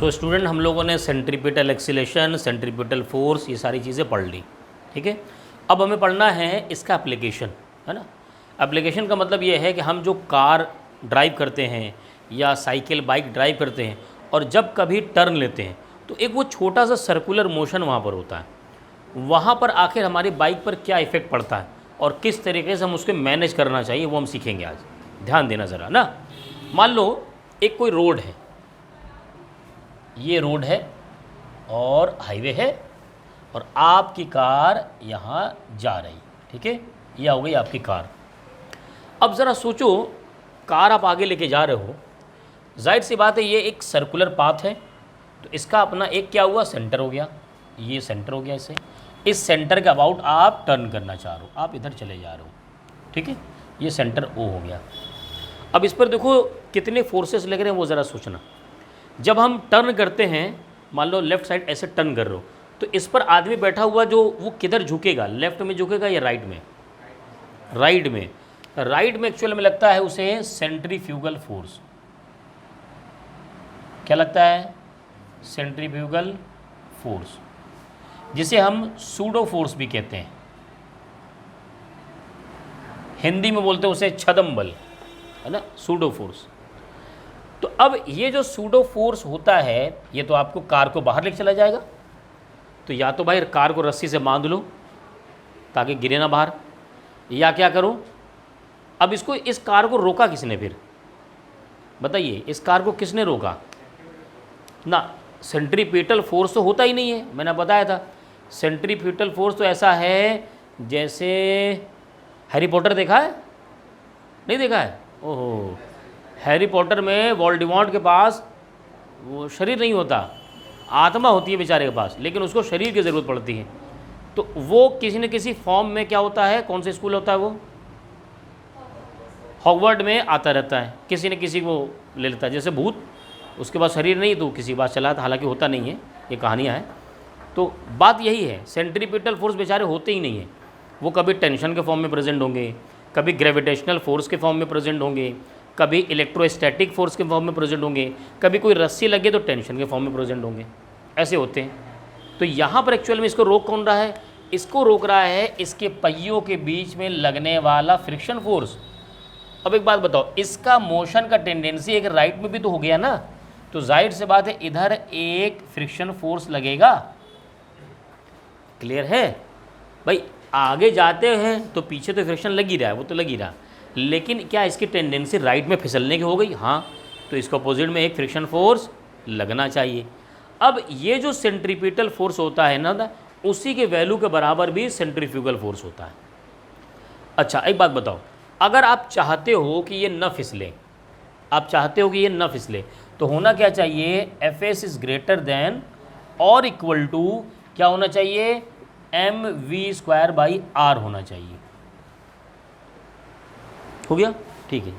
So student, हम लोगों ने सेंट्रीपिटल एक्सीलेशन, सेंट्रीपिटल फोर्स, ये सारी चीज़ें पढ़ ली, ठीक है। अब हमें पढ़ना है इसका एप्लीकेशन, है ना। एप्लीकेशन का मतलब ये है कि हम जो कार ड्राइव करते हैं या साइकिल बाइक ड्राइव करते हैं और जब कभी टर्न लेते हैं तो एक वो छोटा सा सर्कुलर मोशन वहाँ पर होता है, वहाँ पर आखिर हमारी बाइक पर क्या इफ़ेक्ट पड़ता है और किस तरीके से हम उसको मैनेज करना चाहिए, वो हम सीखेंगे आज। ध्यान देना ज़रा ना। मान लो एक कोई रोड है, ये रोड है और हाईवे है और आपकी कार यहाँ जा रही, ठीक है। यह हो गई आपकी कार। अब ज़रा सोचो, कार आप आगे लेके जा रहे हो, जाहिर सी बात है ये एक सर्कुलर पाथ है, तो इसका अपना एक क्या हुआ, सेंटर हो गया, ये सेंटर हो गया। इस सेंटर के अबाउट आप टर्न करना चाह रहे हो, आप इधर चले जा रहे हो, ठीक है। ये सेंटर ओ हो गया। अब इस पर देखो कितने फोर्सेस लग रहे हैं वो ज़रा सोचना। जब हम टर्न करते हैं, मान लो लेफ़्ट साइड ऐसे टर्न कर रहे हो, तो इस पर आदमी बैठा हुआ जो वो किधर झुकेगा, लेफ़्ट में झुकेगा या राइट में? राइट में। राइट में एक्चुअल में लगता है उसे सेंट्रीफ्यूगल फोर्स। क्या लगता है? सेंट्रीफ्यूगल फोर्स, जिसे हम सूडो फोर्स भी कहते हैं। हिंदी में बोलते हैं उसे छदम बल, है ना, सूडो फोर्स। तो अब ये जो सूडो फोर्स होता है, ये तो आपको कार को बाहर लेके चला जाएगा। तो या तो भाई कार को रस्सी से बांध लो ताकि गिरे ना बाहर, या क्या करो, अब इसको, इस कार को रोका किसने फिर? बताइए, इस कार को किसने रोका ना? सेंट्रीपिटल फोर्स तो होता ही नहीं है, मैंने बताया था। सेंट्रीपिटल फोर्स तो ऐसा है जैसे, हैरी पॉटर देखा है? नहीं देखा है? ओहो, हैरी पॉटर में वोल्डेमॉर्ट के पास वो शरीर नहीं होता, आत्मा होती है बेचारे के पास, लेकिन उसको शरीर की ज़रूरत पड़ती है। तो वो किसी न किसी फॉर्म में क्या होता है, कौन से स्कूल होता है वो, हॉगवर्ड में आता रहता है, किसी न किसी को ले लेता है। जैसे भूत, उसके पास शरीर नहीं तो किसी बात चलाता, हालांकि होता नहीं है, ये कहानियाँ हैं। तो बात यही है, सेंट्रीपिटल फोर्स बेचारे होते ही नहीं हैं। वो कभी टेंशन के फॉर्म में प्रेजेंट होंगे, कभी ग्रेविटेशनल फोर्स के फॉर्म में प्रेजेंट होंगे, कभी इलेक्ट्रोस्टैटिक फोर्स के फॉर्म में प्रेजेंट होंगे, कभी कोई रस्सी लगे तो टेंशन के फॉर्म में प्रेजेंट होंगे, ऐसे होते हैं। तो यहाँ पर एक्चुअल में इसको रोक कौन रहा है? इसको रोक रहा है इसके पहियों के बीच में लगने वाला फ्रिक्शन फोर्स। अब एक बात बताओ, इसका मोशन का टेंडेंसी एक राइट में भी तो हो गया ना, तो जाहिर से बात है इधर एक फ्रिक्शन फोर्स लगेगा। क्लियर है भाई? आगे जाते हैं तो पीछे तो फ्रिक्शन लग ही रहा है, वो तो लग ही रहा, लेकिन क्या इसकी टेंडेंसी राइट में फिसलने की हो गई? हाँ, तो इसको अपोजिट में एक फ्रिक्शन फोर्स लगना चाहिए। अब ये जो सेंट्रीपिटल फोर्स होता है ना, उसी के वैल्यू के बराबर भी सेंट्रीफ्यूगल फोर्स होता है। अच्छा, एक बात बताओ, अगर आप चाहते हो कि ये न फिसले, आप चाहते हो कि ये न फिसले, तो होना क्या चाहिए? F S is greater than और इक्वल टू क्या होना चाहिए? M we square by R होना चाहिए। हो गया? ठीक है,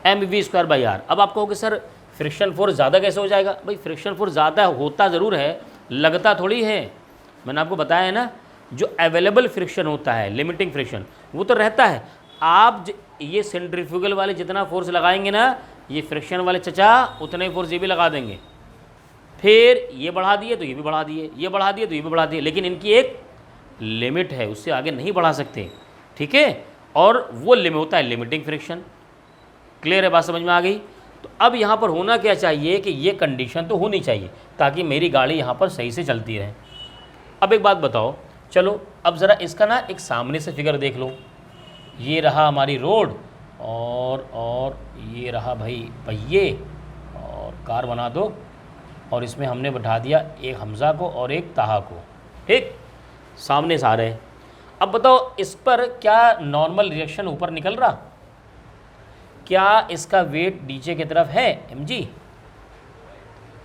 M we square by R. अब आप कहोगे सर फ्रिक्शन फोर्स ज़्यादा कैसे हो जाएगा? भाई फ्रिक्शन फोर्स ज़्यादा होता ज़रूर है, लगता थोड़ी है। मैंने आपको बताया है ना, जो अवेलेबल फ्रिक्शन होता है, लिमिटिंग फ्रिक्शन, वो तो रहता है। आप ये सेंट्रीफ्यूगल वाले जितना फोर्स लगाएंगे ना, ये फ्रिक्शन वाले चचा उतने फोर्स ये भी लगा देंगे। फिर ये बढ़ा दिए तो ये भी बढ़ा दिए, ये बढ़ा दिए तो ये भी बढ़ा दिए, लेकिन इनकी एक लिमिट है, उससे आगे नहीं बढ़ा सकते, ठीक है। और वो लिमिट होता है लिमिटिंग फ्रिक्शन। क्लियर है? बात समझ में आ गई? तो अब यहाँ पर होना क्या चाहिए कि ये कंडीशन तो होनी चाहिए ताकि मेरी गाड़ी यहाँ पर सही से चलती रहे। अब एक बात बताओ, चलो अब ज़रा इसका ना एक सामने से फिगर देख लो। ये रहा हमारी रोड और ये रहा भाई पहिए, और कार बना दो, और इसमें हमने बैठा दिया एक हमज़ा को और एक ताहा को, ठीक, सामने से आ रहे हैं। अब बताओ इस पर क्या नॉर्मल रिएक्शन ऊपर निकल रहा? क्या इसका वेट नीचे की तरफ है? mg।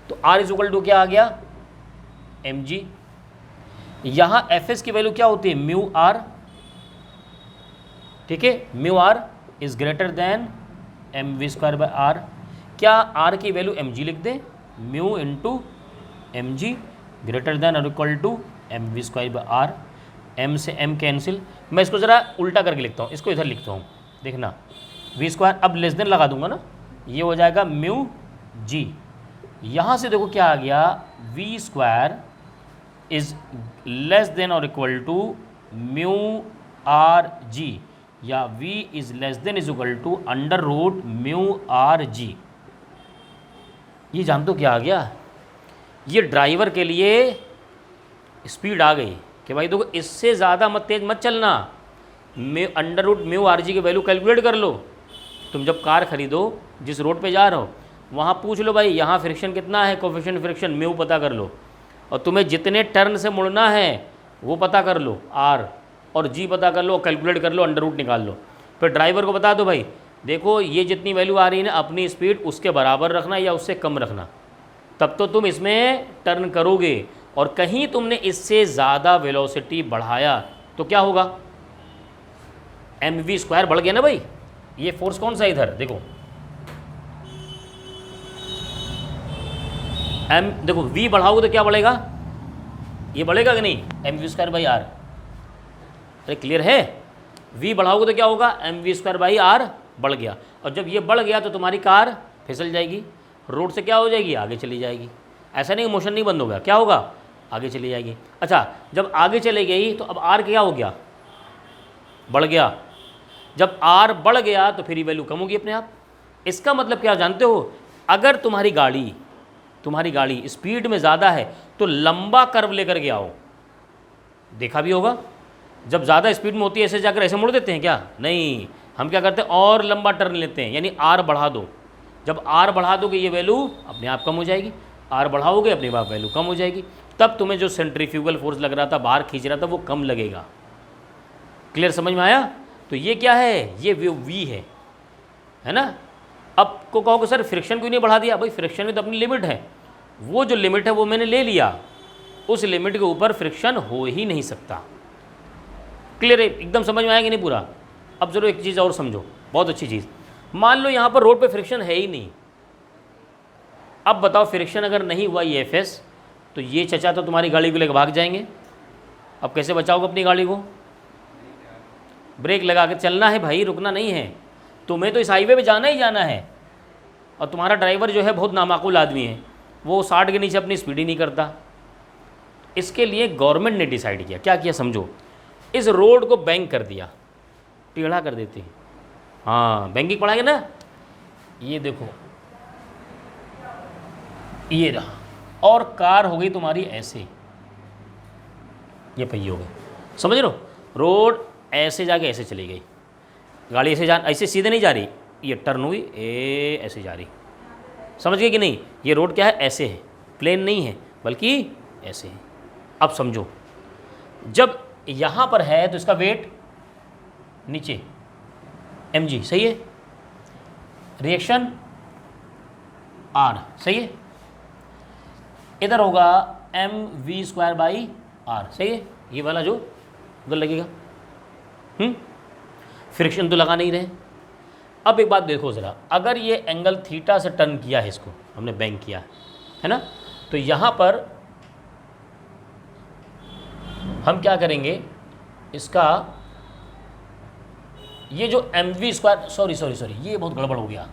तो r इज इक्वल टू क्या आ गया? mg। यहाँ fs की वैल्यू क्या होती है? म्यू आर, ठीक है। Mu r is greater than m we square by r. क्या r की वैल्यू mg लिख दें? Mu into m g greater than और equal to m we square by r. m से m कैंसिल। मैं इसको ज़रा उल्टा करके लिखता हूँ, इसको इधर लिखता हूँ, देखना, वी स्क्वायर अब लेस देन लगा दूंगा ना, ये हो जाएगा म्यू जी यहाँ से देखो क्या आ गया, v square is less than और equal to mu are g, या v is less than is equal to under root mu are g. ये जान तो क्या आ गया, ये ड्राइवर के लिए स्पीड आ गई कि भाई देखो इससे ज़्यादा मत तेज मत चलना, under root mu are G की वैल्यू कैलकुलेट कर लो। तुम जब कार खरीदो, जिस रोड पे जा रहे हो वहाँ पूछ लो भाई यहाँ फ्रिक्शन कितना है, कोफिशिएंट फ्रिक्शन म्यू पता कर लो, और तुम्हें जितने टर्न से मुड़ना है वो पता कर लो, आर और जी पता कर लो, कैलकुलेट कर लो, अंडर रूट निकाल लो। फिर ड्राइवर को बता दो भाई देखो ये जितनी वैल्यू आ रही है ना, अपनी स्पीड उसके बराबर रखना या उससे कम रखना, तब तो तुम इसमें टर्न करोगे। और कहीं तुमने इससे ज़्यादा वेलोसिटी बढ़ाया तो क्या होगा, mv स्क्वायर बढ़ गया ना भाई। ये फोर्स कौन सा इधर देखो, देखो v बढ़ाओगे तो क्या बढ़ेगा, ये बढ़ेगा कि नहीं, mv स्क्वायर बाई आर। अरे क्लियर है, v बढ़ाओगे तो क्या होगा, mv स्क्वायर बाई आर बढ़ गया। और जब ये बढ़ गया तो तुम्हारी कार फिसल जाएगी, रोड से क्या हो जाएगी, आगे चली जाएगी। ऐसा नहीं मोशन नहीं बंद होगा, क्या होगा, आगे चली जाएगी। अच्छा जब आगे चली गई तो अब आर क्या हो गया, बढ़ गया। जब आर बढ़ गया तो फिर ये वैल्यू कम होगी अपने आप। इसका मतलब क्या जानते हो, अगर तुम्हारी गाड़ी स्पीड में ज़्यादा है तो लंबा कर्व लेकर के आओ। देखा भी होगा जब ज़्यादा स्पीड में होती है ऐसे जाकर ऐसे मुड़ देते हैं क्या, नहीं, हम क्या करते हैं और लंबा टर्न लेते हैं, यानी आर बढ़ा दो। जब आर बढ़ा दोगे ये वैल्यू अपने आप कम हो जाएगी, आर बढ़ाओगे अपने आप वैल्यू कम हो जाएगी, तब तुम्हें जो सेंट्रीफ्यूगल फोर्स लग रहा था, बाहर खींच रहा था, वो कम लगेगा। क्लियर समझ में आया। तो ये क्या है, ये वी है ना। अब को कहोगे सर फ्रिक्शन क्यों नहीं बढ़ा दिया, भाई फ्रिक्शन में तो अपनी लिमिट है, वो जो लिमिट है वो मैंने ले लिया, उस लिमिट के ऊपर फ्रिक्शन हो ही नहीं सकता। क्लियर है, एकदम समझ में आएगा नहीं पूरा। अब जरूर एक चीज़ और समझो, बहुत अच्छी चीज़, मान लो यहाँ पर रोड पे फ्रिक्शन है ही नहीं। अब बताओ फ्रिक्शन अगर नहीं हुआ ये एफएस, तो ये चचा तो तुम्हारी गाड़ी को लेकर भाग जाएंगे। अब कैसे बचाओगे अपनी गाड़ी को, ब्रेक लगा के चलना है भाई, रुकना नहीं है। तुम्हें तो इस हाईवे पे जाना ही जाना है, और तुम्हारा ड्राइवर जो है बहुत नामाकुल आदमी है, वो 60 के नीचे अपनी स्पीड ही नहीं करता। इसके लिए गवर्नमेंट ने डिसाइड किया, क्या किया समझो, इस रोड को बैंक कर दिया, टेढ़ा कर देते हैं। हाँ बैंकिंग पढ़ाएंगे ना, ये देखो ये रहा, और कार हो गई तुम्हारी ऐसे, ये पहिए हो गए, समझ लो, रोड ऐसे जाके ऐसे चली गई, गाड़ी ऐसे सीधे नहीं जा रही, ये टर्न हुई ऐसे जा रही, समझ गए कि नहीं। ये रोड क्या है, ऐसे है, प्लेन नहीं है बल्कि ऐसे है। अब समझो, जब यहाँ पर है तो इसका वेट नीचे mg, सही है, रिएक्शन r, सही है, इधर होगा mv स्क्वायर बाई आर, सही है, ये वाला जो उधर लगेगा। फ्रिक्शन तो लगा नहीं रहे। अब एक बात देखो ज़रा, अगर ये एंगल थीटा से टर्न किया है, इसको हमने बैंक किया है ना, तो यहाँ पर हम क्या करेंगे, इसका ये जो mv स्क्वायर, सॉरी ये बहुत गड़बड़ हो गया।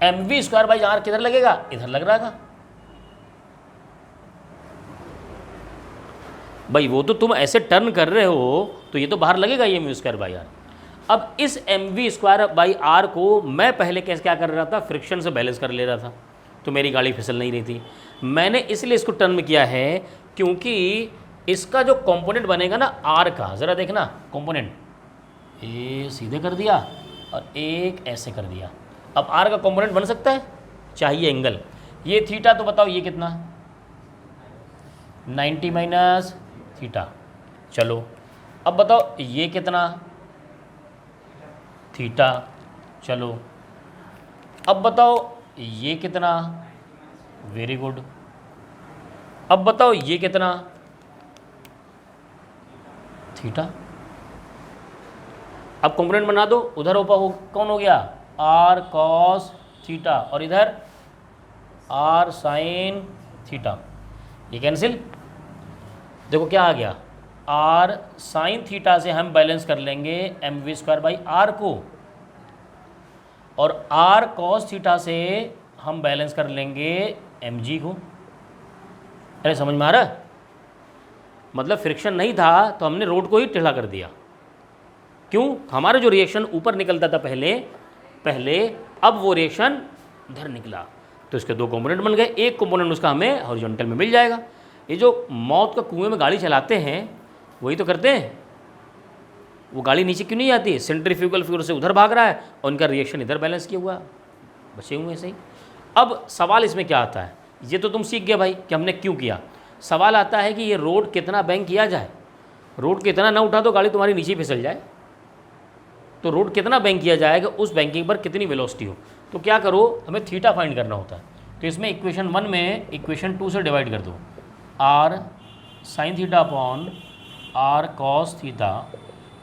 mv स्क्वायर बाई आर किधर लगेगा, इधर लग रहा था भाई, वो तो तुम ऐसे टर्न कर रहे हो तो ये तो बाहर लगेगा ये mv स्क्वायर बाई आर। अब इस mv स्क्वायर बाई आर को मैं पहले कैसे क्या कर रहा था, फ्रिक्शन से बैलेंस कर ले रहा था, तो मेरी गाड़ी फिसल नहीं रही थी। मैंने इसलिए इसको टर्न में किया है क्योंकि इसका जो कंपोनेंट बनेगा ना आर का, ज़रा देखना कंपोनेंट, ए सीधे कर दिया और एक ऐसे कर दिया। अब आर का कंपोनेंट बन सकता है, चाहिए एंगल, ये थीटा, तो बताओ ये कितना, 90 माइनस थीटा। चलो अब बताओ ये कितना, थीटा। चलो अब बताओ ये कितना, वेरी गुड। अब बताओ ये कितना, थीटा। अब कंपोनेंट बना दो, उधर ऊपर कौन हो गया, आर कॉस थीटा, और इधर आर साइन थीटा, ये कैंसिल। देखो क्या आ गया, आर साइन थीटा से हम बैलेंस कर लेंगे mv स्क्वायर बाई आर को, और आर कॉस थीटा से हम बैलेंस कर लेंगे mg को। अरे समझ में आ रहा है? मतलब फ्रिक्शन नहीं था तो हमने रोड को ही टेढ़ा कर दिया। क्यों? हमारा जो रिएक्शन ऊपर निकलता था पहले अब वो रिएक्शन इधर निकला, तो इसके दो कंपोनेंट बन गए। एक कंपोनेंट उसका हमें हॉरिजॉन्टल में मिल जाएगा। ये जो मौत का कुएं में गाड़ी चलाते हैं वही तो करते हैं। वो गाड़ी नीचे क्यों नहीं आती? सेंट्रीफ्यूगल फोर्स से उधर भाग रहा है और उनका रिएक्शन इधर बैलेंस किया हुआ, बचे हुए सही। अब सवाल इसमें क्या आता है, ये तो तुम सीख गए भाई कि हमने क्यों किया। सवाल आता है कि ये रोड कितना बैंक किया जाए। रोड कितना ना उठा तो गाड़ी तुम्हारी नीचे फिसल जाए, तो रोड कितना बैंक किया जाएगा, उस बैंकिंग पर कितनी वेलोसिटी हो। तो क्या करो, हमें थीटा फाइंड करना होता है। तो इसमें इक्वेशन 1 में इक्वेशन 2 से डिवाइड कर दो, R sine theta upon R cos theta,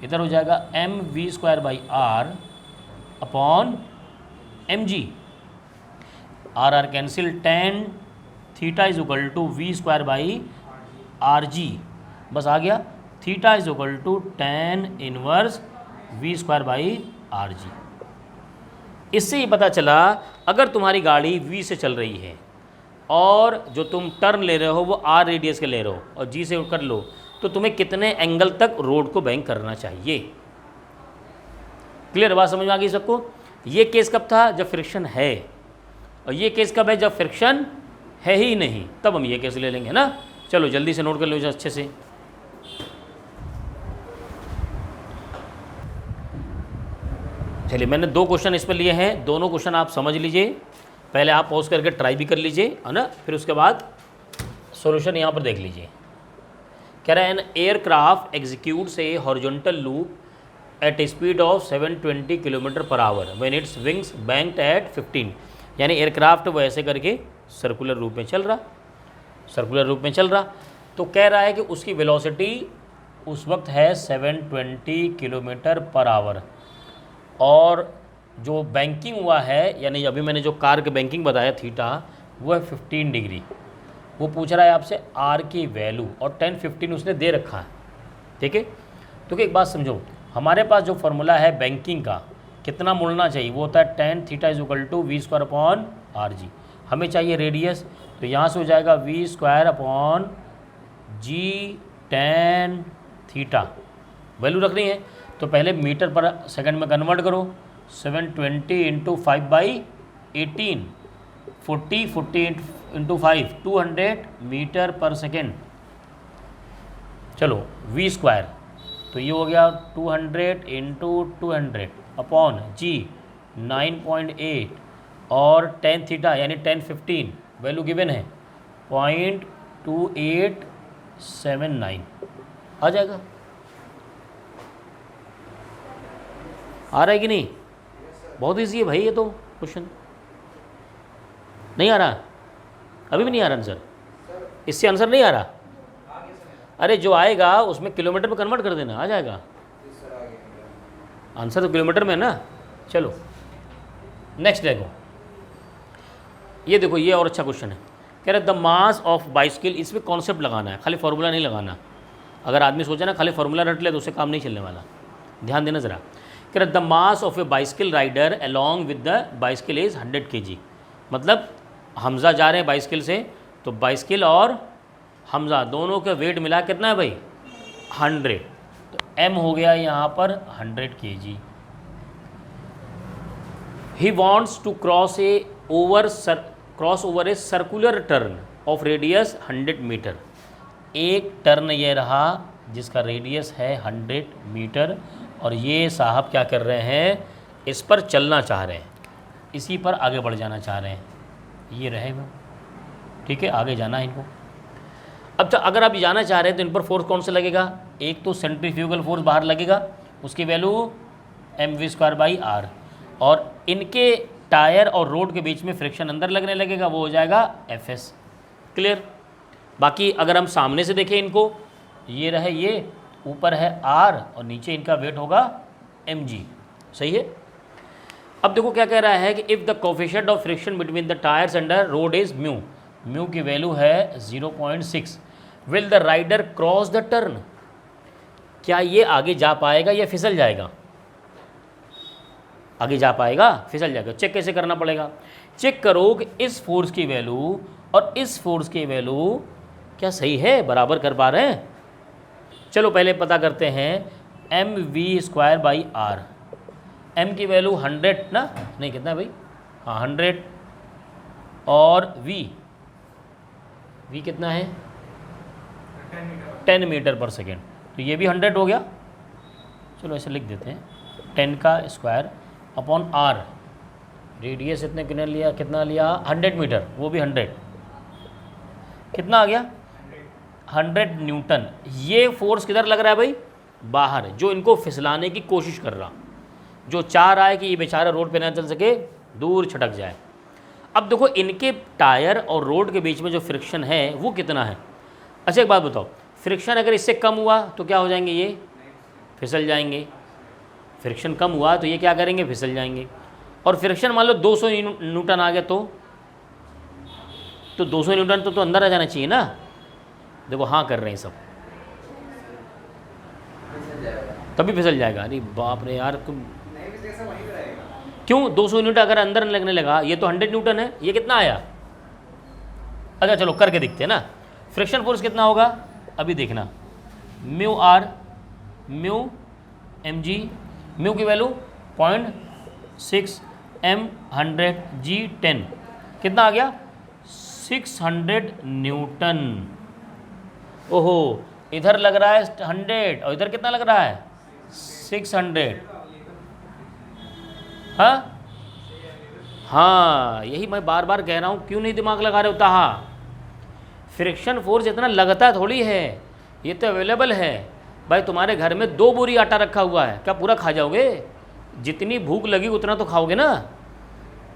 इधर हो जाएगा M we square by R upon M G. R R cancel, tan theta is equal to V square by R G, बस आ गया। Theta is equal to tan inverse V square by R G. इससे ही पता चला अगर तुम्हारी गाड़ी वी से चल रही है और जो तुम टर्न ले रहे हो वो आर रेडियस के ले रहे हो और जी से कर लो, तो तुम्हें कितने एंगल तक रोड को बैंक करना चाहिए। क्लियर बात समझ में आ गई सबको? ये केस कब था? जब फ्रिक्शन है। और ये केस कब है? जब फ्रिक्शन है ही नहीं, तब हम ये केस ले लेंगे ना। चलो जल्दी से नोट कर लो इसे अच्छे से। चलिए, मैंने 2 क्वेश्चन इस पर लिए हैं, दोनों क्वेश्चन आप समझ लीजिए। पहले आप पॉज करके ट्राई भी कर लीजिए, है ना, फिर उसके बाद सॉल्यूशन यहाँ पर देख लीजिए। कह रहा है an aircraft executes a horizontal loop at a speed of 720 kilometre per hour when it's wings banked at 15। यानी एयरक्राफ्ट वो ऐसे करके सर्कुलर रूप में चल रहा, तो कह रहा है कि उसकी वेलोसिटी उस वक्त है 720 किलोमीटर पर आवर, और जो बैंकिंग हुआ है, यानी अभी मैंने जो कार के बैंकिंग बताया थीटा, वो है 15 डिग्री। वो पूछ रहा है आपसे आर की वैल्यू, और 10 15 उसने दे रखा है, ठीक है। तो एक बात समझो, हमारे पास जो फार्मूला है बैंकिंग का, कितना मुड़ना चाहिए, वो होता है tan theta is equal to V square upon R G. हमें चाहिए रेडियस, तो यहाँ से हो जाएगा V square upon G tan theta. Value रखनी है तो पहले मीटर पर सेकंड में कन्वर्ट करो, 720 इंटू 5/18, 40 इंटू 5, 200 मीटर पर सेकेंड। चलो वी स्क्वायर, तो ये हो गया 200 इंटू 200 अपॉन जी 9.8, और टेन थीटा यानी 10 15 वैल्यू गिवन है 0.2879 आ जाएगा। आ रहा है कि नहीं? बहुत ईजी है भाई ये तो क्वेश्चन। नहीं आ रहा? अभी भी नहीं आ रहा आंसर? इससे आंसर नहीं आ रहा? अरे जो आएगा उसमें किलोमीटर में कन्वर्ट कर देना, आ जाएगा। आंसर तो किलोमीटर में है ना। चलो नेक्स्ट देखो, ये देखो, ये और अच्छा क्वेश्चन है। कह रहे द मास ऑफ बाइसिकल, इसमें कॉन्सेप्ट लगाना है, खाली फार्मूला नहीं लगाना। अगर आदमी सोचे ना खाली फार्मूला रट ले तो उससे काम नहीं चलने वाला, ध्यान देना ज़रा। कह रहे the mass of a bicycle rider along with the bicycle is 100 kg। मतलब हमज़ा जा रहे हैं बाइसिकल से, तो बाइसिकल और हमज़ा दोनों का वेट मिला कितना है भाई? 100। तो m हो गया यहाँ पर 100 kg। He wants to cross over a circular turn of radius 100 metre. एक टर्न ये रहा जिसका रेडियस है 100 मीटर, और ये साहब क्या कर रहे हैं, इस पर चलना चाह रहे हैं, इसी पर आगे बढ़ जाना चाह रहे हैं। ये रहे वो, ठीक है, आगे जाना है इनको। अब अगर आप जाना चाह रहे हैं तो इन पर फोर्स कौन सा लगेगा? एक तो सेंट्रीफ्यूगल फोर्स बाहर लगेगा, उसकी वैल्यू mv²/r, और इनके टायर और रोड के बीच में फ्रिक्शन अंदर लगने लगेगा, वो हो जाएगा Fs। क्लियर? बाकी अगर हम सामने से देखें इनको, ये रहे, ये ऊपर है R और नीचे इनका वेट होगा mg। सही है। अब देखो क्या कह रहा है कि if the coefficient of friction between the tyres and the road is mu की वैल्यू है 0.6, will the rider cross the turn. क्या ये आगे जा पाएगा या फिसल जाएगा? आगे जा पाएगा, फिसल जाएगा। चेक कैसे करना पड़ेगा? चेक करो कि इस फोर्स की वैल्यू और इस फोर्स की वैल्यू क्या सही है, बराबर कर पा रहे हैं। चलो पहले पता करते हैं M we square by R. M की वैल्यू 100 ना, नहीं कितना है भाई, हाँ 100, और वी कितना है 10 मीटर पर सेकेंड, तो ये भी 100 हो गया। चलो ऐसे लिख देते हैं 10 का स्क्वायर अपॉन आर, रेडियस इतने कितना लिया 100 मीटर, वो भी 100, कितना आ गया 100 न्यूटन। ये फोर्स किधर लग रहा है भाई, बाहर, जो इनको फिसलाने की कोशिश कर रहा, जो चाह रहा है कि ये बेचारा रोड पे ना चल सके, दूर छटक जाए। अब देखो इनके टायर और रोड के बीच में जो फ्रिक्शन है वो कितना है। अच्छा एक बात बताओ, फ्रिक्शन अगर इससे कम हुआ तो क्या हो जाएंगे, ये फिसल जाएंगे। फ्रिक्शन कम हुआ तो ये क्या करेंगे, फिसल जाएंगे। और फ्रिक्शन मान लो 200 न्यूटन आ गया तो 200 न्यूटन तो अंदर आ जाना चाहिए ना। देखो हाँ कर रहे हैं सब, तभी फिसल जाएगा। अरे बाप रे यार तुम क्यों 200 न्यूटन अगर अंदर लगने लगा, ये तो 100 न्यूटन है, ये कितना आया। अच्छा चलो करके दिखते हैं ना, फ्रिक्शन फोर्स कितना होगा अभी देखना, mu R mu M G, mu की वैल्यू 0.6 m 100 g 10, कितना आ गया 600 न्यूटन। ओहो इधर लग रहा है 100 और इधर कितना लग रहा है 600। हाँ यही मैं बार बार कह रहा हूँ, क्यों नहीं दिमाग लगा रहे होता। हाँ फ्रिक्शन फोर्स इतना लगता थोड़ी है, ये तो अवेलेबल है भाई। तुम्हारे घर में 2 बोरी आटा रखा हुआ है, क्या पूरा खा जाओगे, जितनी भूख लगी उतना तो खाओगे ना।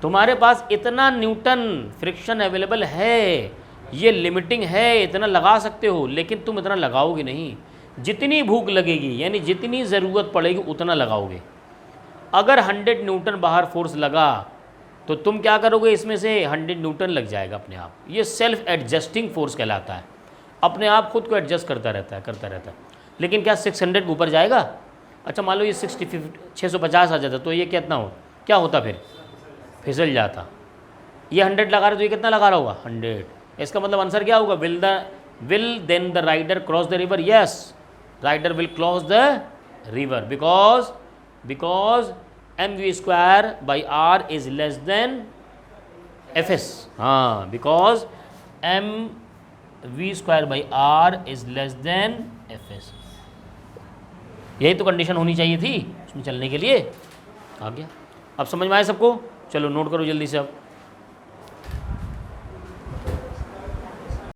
तुम्हारे पास इतना न्यूटन फ्रिक्शन अवेलेबल है, ये लिमिटिंग है, इतना लगा सकते हो, लेकिन तुम इतना लगाओगे नहीं। जितनी भूख लगेगी यानी जितनी ज़रूरत पड़ेगी उतना लगाओगे। अगर 100 न्यूटन बाहर फोर्स लगा तो तुम क्या करोगे, इसमें से 100 न्यूटन लग जाएगा अपने आप। ये सेल्फ एडजस्टिंग फोर्स कहलाता है, अपने आप खुद को एडजस्ट करता रहता है। लेकिन क्या 600 ऊपर जाएगा। अच्छा मान लो ये 650 आ जाता तो ये क्या होता फिर, फिसल जाता। ये 100 लगा रहे तो ये कितना लगा रहा होगा 100। इसका मतलब आंसर क्या होगा, will then the rider cross the river. Yes rider will cross the river because mv square by R is less than fs। हाँ because mv square by R is less than fs। यही तो condition होनी चाहिए थी उसमें चलने के लिए। आ गया, अब समझ में आया सबको। चलो नोट करो जल्दी से अब।